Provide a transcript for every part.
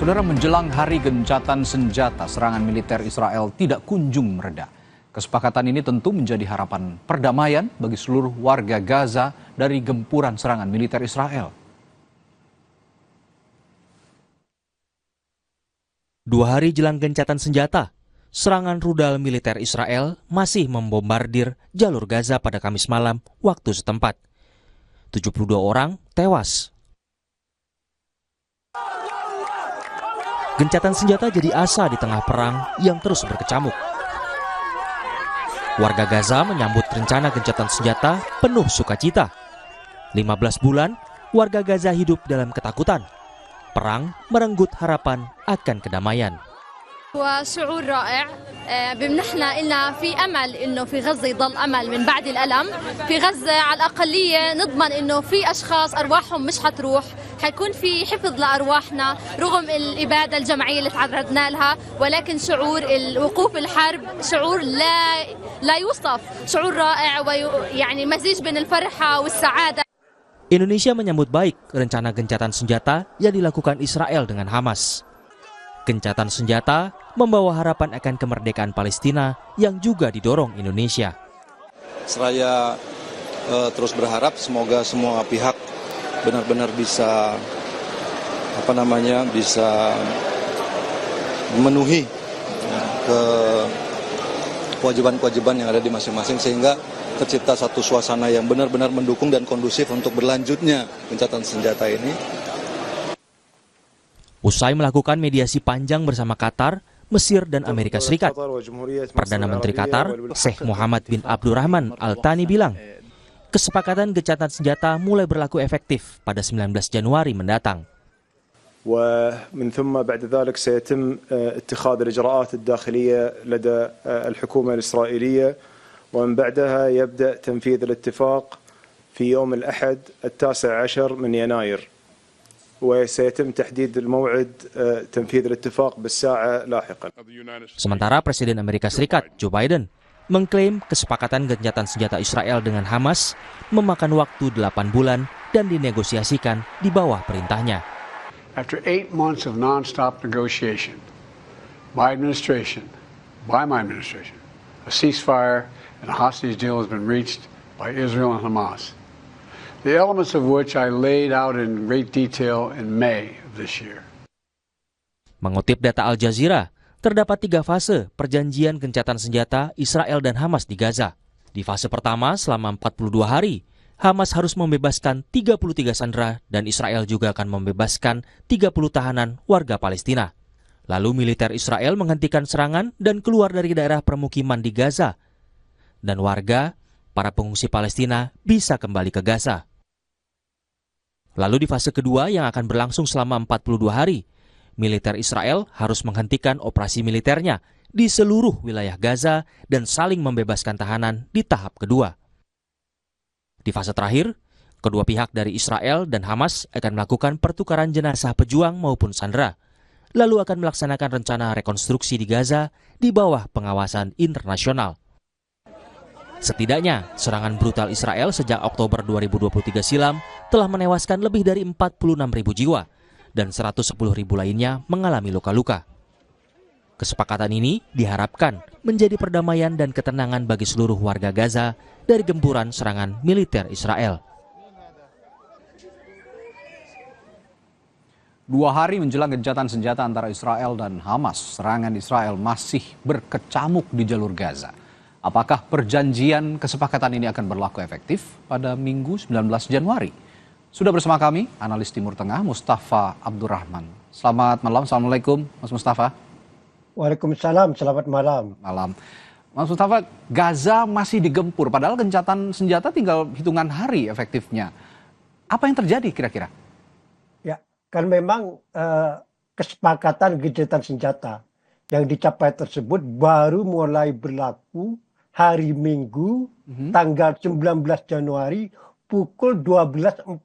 Saudara, menjelang hari gencatan senjata, serangan militer Israel tidak kunjung mereda. Kesepakatan ini tentu menjadi harapan perdamaian bagi seluruh warga Gaza dari gempuran serangan militer Israel. 2 hari jelang gencatan senjata, serangan rudal militer Israel masih membombardir jalur Gaza pada Kamis malam waktu setempat. 72 orang tewas. Gencatan senjata jadi asa di tengah perang yang terus berkecamuk. Warga Gaza menyambut rencana gencatan senjata penuh sukacita. 15 bulan, warga Gaza hidup dalam ketakutan. Perang merenggut harapan akan kedamaian. وشعور رائع بمنحنا إلنا في أمل إنه في غزة يضل أمل من بعد الألم في غزة على الأقلية نضمن إنه في أشخاص أرواحهم مش حتروح حيكون في حفظ لأرواحنا رغم الإبادة الجماعية اللي تعرضنا لها ولكن شعور الوقوف الحرب شعور لا يوصف شعور رائع ويعني مزيج بين الفرحة والسعادة. Indonesia menyambut baik rencana gencatan senjata yang dilakukan Israel dengan Hamas. Gencatan senjata membawa harapan akan kemerdekaan Palestina yang juga didorong Indonesia. Seraya terus berharap semoga semua pihak benar-benar bisa bisa memenuhi kewajiban-kewajiban yang ada di masing-masing sehingga tercipta satu suasana yang benar-benar mendukung dan kondusif untuk berlanjutnya gencatan senjata ini. Usai melakukan mediasi panjang bersama Qatar, Mesir, dan Amerika Serikat, Perdana Menteri Qatar, Sheikh Mohammed bin Abdurrahman Al Thani bilang, kesepakatan gencatan senjata mulai berlaku efektif pada 19 Januari mendatang. ومن ثم بعد ذلك سيتم اتخاذ الإجراءات الداخلية لدى الحكومة الإسرائيلية ومن بعدها يبدأ تنفيذ الاتفاق في يوم الأحد 19 من يناير. وسيتم تحديد الموعد تنفيذ الاتفاق بالساعة لاحقا. Sementara Presiden Amerika Serikat Joe Biden mengklaim kesepakatan gencatan senjata Israel dengan Hamas memakan waktu 8 bulan dan dinegosiasikan di bawah perintahnya. After 8 months of non-stop negotiation by my administration, a ceasefire and a hostage deal has been reached by Israel and Hamas. The elements of which I laid out in great detail in May of this year. Mengutip data Al Jazeera, terdapat 3 fase perjanjian gencatan senjata Israel dan Hamas di Gaza. Di fase pertama, selama 42 hari, Hamas harus membebaskan 33 sandera dan Israel juga akan membebaskan 30 tahanan warga Palestina. Lalu militer Israel menghentikan serangan dan keluar dari daerah permukiman di Gaza. Dan warga, para pengungsi Palestina, bisa kembali ke Gaza. Lalu di fase kedua yang akan berlangsung selama 42 hari, militer Israel harus menghentikan operasi militernya di seluruh wilayah Gaza dan saling membebaskan tahanan di tahap kedua. Di fase terakhir, kedua pihak dari Israel dan Hamas akan melakukan pertukaran jenazah pejuang maupun sandera, lalu akan melaksanakan rencana rekonstruksi di Gaza di bawah pengawasan internasional. Setidaknya, serangan brutal Israel sejak Oktober 2023 silam telah menewaskan lebih dari 46.000 jiwa dan 110.000 lainnya mengalami luka-luka. Kesepakatan ini diharapkan menjadi perdamaian dan ketenangan bagi seluruh warga Gaza dari gempuran serangan militer Israel. 2 hari menjelang gencatan senjata antara Israel dan Hamas, serangan Israel masih berkecamuk di jalur Gaza. Apakah perjanjian kesepakatan ini akan berlaku efektif pada Minggu 19 Januari? Sudah bersama kami, analis Timur Tengah Mustafa Abdurrahman. Selamat malam, Assalamualaikum Mas Mustafa. Waalaikumsalam, selamat malam. Malam. Mas Mustafa, Gaza masih digempur, padahal gencatan senjata tinggal hitungan hari efektifnya. Apa yang terjadi kira-kira? Ya, kan memang kesepakatan gencatan senjata yang dicapai tersebut baru mulai berlaku hari Minggu tanggal 19 Januari pukul 12.45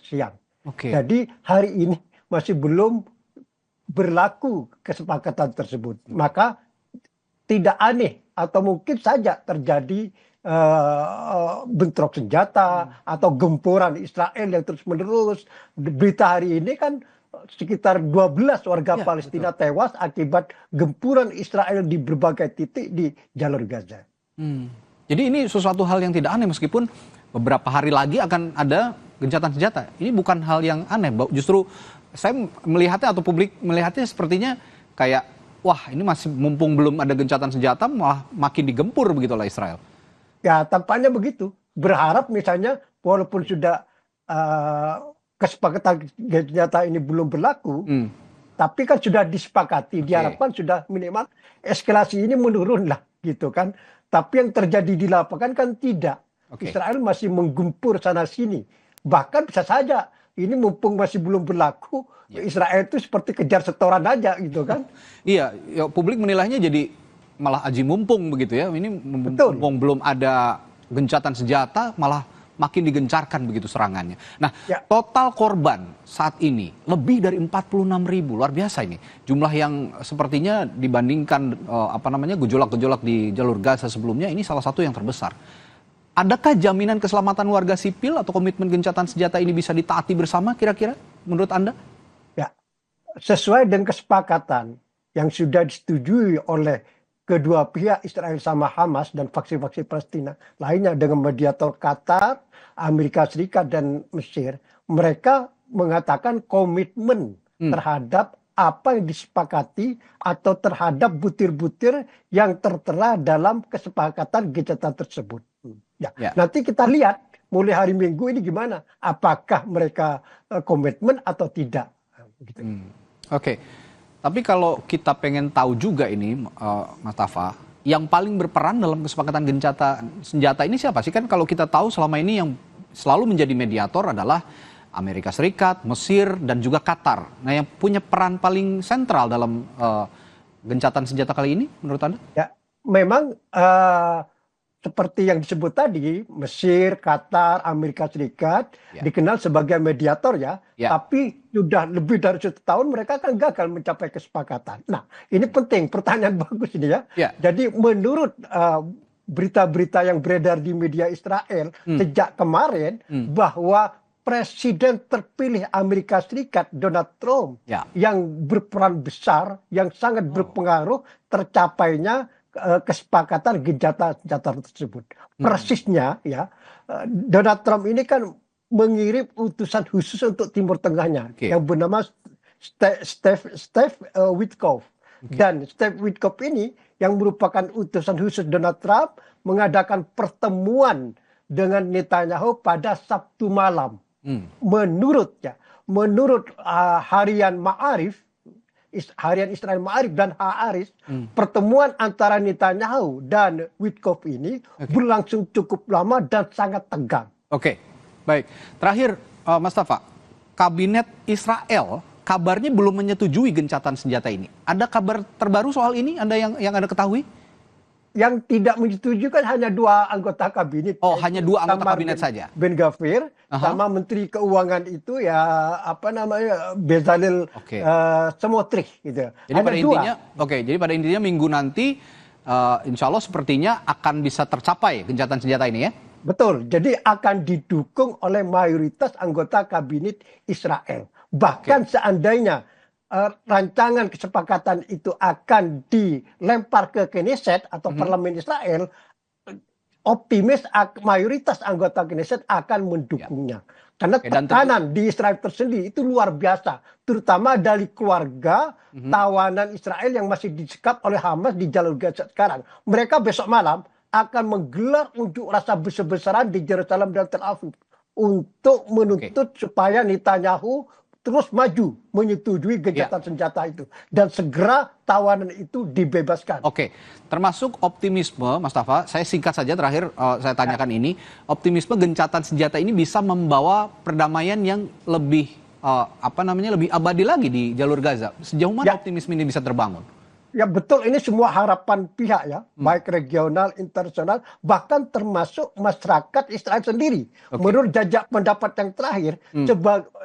siang. Jadi hari ini masih belum berlaku kesepakatan tersebut. Maka tidak aneh atau mungkin saja terjadi bentrok senjata atau gempuran Israel yang terus menerus. Berita hari ini kan sekitar 12 warga Ya, Palestina tewas akibat gempuran Israel di berbagai titik di jalur Gaza. Jadi ini sesuatu hal yang tidak aneh meskipun beberapa hari lagi akan ada gencatan senjata. Ini bukan hal yang aneh, justru saya melihatnya atau publik melihatnya sepertinya kayak wah ini masih mumpung belum ada gencatan senjata malah makin digempur begitu oleh Israel. Ya tampaknya begitu. Berharap misalnya walaupun sudah kesepakatan senjata ini belum berlaku, tapi kan sudah disepakati, diharapkan sudah minimal eskalasi ini menurun lah gitu kan. Tapi yang terjadi di lapangan kan tidak. Israel masih menggempur sana sini. Bahkan bisa saja ini mumpung masih belum berlaku, Israel itu seperti kejar setoran aja gitu kan. Iya, ya, publik menilainya jadi malah aji mumpung begitu ya. Ini mumpung belum ada gencatan senjata malah makin digencarkan begitu serangannya. Nah, total korban saat ini lebih dari 46.000, luar biasa ini. Jumlah yang sepertinya dibandingkan gejolak-gejolak di jalur Gaza sebelumnya ini salah satu yang terbesar. Adakah jaminan keselamatan warga sipil atau komitmen gencatan senjata ini bisa ditaati bersama kira-kira menurut Anda? Ya, sesuai dengan kesepakatan yang sudah disetujui oleh kedua pihak Israel sama Hamas dan faksi-faksi Palestina lainnya dengan mediator Qatar, Amerika Serikat dan Mesir, mereka mengatakan komitmen terhadap apa yang disepakati atau terhadap butir-butir yang tertera dalam kesepakatan gencatan tersebut. Nanti kita lihat mulai hari Minggu ini gimana, apakah mereka komitmen atau tidak. Oke. Tapi kalau kita pengen tahu juga ini, Mas Tafa, yang paling berperan dalam kesepakatan gencatan senjata ini siapa sih? Kan kalau kita tahu selama ini yang selalu menjadi mediator adalah Amerika Serikat, Mesir, dan juga Qatar. Nah, yang punya peran paling sentral dalam gencatan senjata kali ini menurut Anda? Ya, memang seperti yang disebut tadi, Mesir, Qatar, Amerika Serikat dikenal sebagai mediator tapi sudah lebih dari 1 tahun mereka kan gagal mencapai kesepakatan. Nah, ini penting, pertanyaan bagus ini ya. Jadi menurut berita-berita yang beredar di media Israel sejak kemarin bahwa Presiden terpilih Amerika Serikat Donald Trump yang berperan besar, yang sangat berpengaruh tercapainya kesepakatan gencatan senjata tersebut. Persisnya Donald Trump ini kan mengirim utusan khusus untuk Timur Tengahnya yang bernama Steve Witkoff. Dan Steve Witkoff ini yang merupakan utusan khusus Donald Trump mengadakan pertemuan dengan Netanyahu pada Sabtu malam. Menurut harian Ma'arif, harian Israel Ma'arif dan Haaris, pertemuan antara Netanyahu dan Witkoff ini berlangsung cukup lama dan sangat tegang. Oke, baik. Terakhir, Mas Tafa, kabinet Israel kabarnya belum menyetujui gencatan senjata ini. Ada kabar terbaru soal ini? Anda yang Anda ketahui? Yang tidak menyetujui kan hanya 2 anggota kabinet. Oh, hanya 2 anggota kabinet saja. Ben Gvir sama Menteri Keuangan itu Bezalel Smotrich gitu. Jadi pada intinya minggu nanti insya Allah sepertinya akan bisa tercapai gencatan senjata ini ya. Betul. Jadi akan didukung oleh mayoritas anggota kabinet Israel. Bahkan seandainya rancangan kesepakatan itu akan dilempar ke Knesset atau parlemen Israel, optimis mayoritas anggota Knesset akan mendukungnya. Karena tekanan di Israel tersendiri itu luar biasa, terutama dari keluarga tawanan Israel yang masih disekap oleh Hamas di jalur Gaza sekarang. Mereka besok malam akan menggelar unjuk rasa besar-besaran di Yerusalem dan Tel Aviv untuk menuntut supaya Netanyahu terus maju menyetujui gencatan senjata itu dan segera tawanan itu dibebaskan. Oke, termasuk optimisme, Mas Tafa. Saya singkat saja terakhir saya tanyakan ini, optimisme gencatan senjata ini bisa membawa perdamaian yang lebih lebih abadi lagi di jalur Gaza. Sejauh mana optimisme ini bisa terbangun? Ya betul, ini semua harapan pihak baik regional, internasional, bahkan termasuk masyarakat Israel sendiri. Menurut jajak pendapat yang terakhir,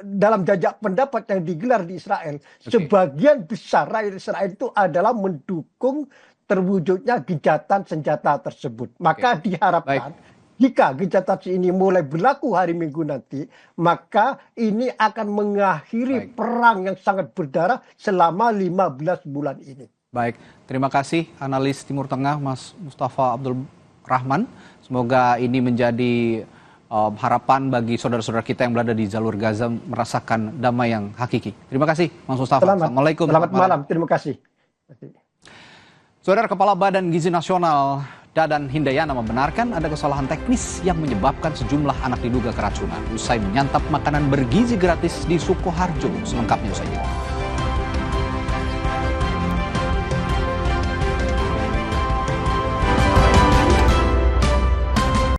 dalam jajak pendapat yang digelar di Israel, sebagian besar rakyat Israel itu adalah mendukung terwujudnya gencatan senjata tersebut. Maka diharapkan jika gencatan ini mulai berlaku hari Minggu nanti, maka ini akan mengakhiri perang yang sangat berdarah selama 15 bulan ini. Baik, terima kasih analis Timur Tengah Mas Mustafa Abdul Rahman. Semoga ini menjadi harapan bagi saudara-saudara kita yang berada di jalur Gaza merasakan damai yang hakiki. Terima kasih Mas Mustafa. Assalamualaikum. Selamat malam. Terima kasih. Saudara Kepala Badan Gizi Nasional Dadan Hindayana membenarkan ada kesalahan teknis yang menyebabkan sejumlah anak diduga keracunan usai menyantap makanan bergizi gratis di Sukoharjo. Selengkapnya usai jeda.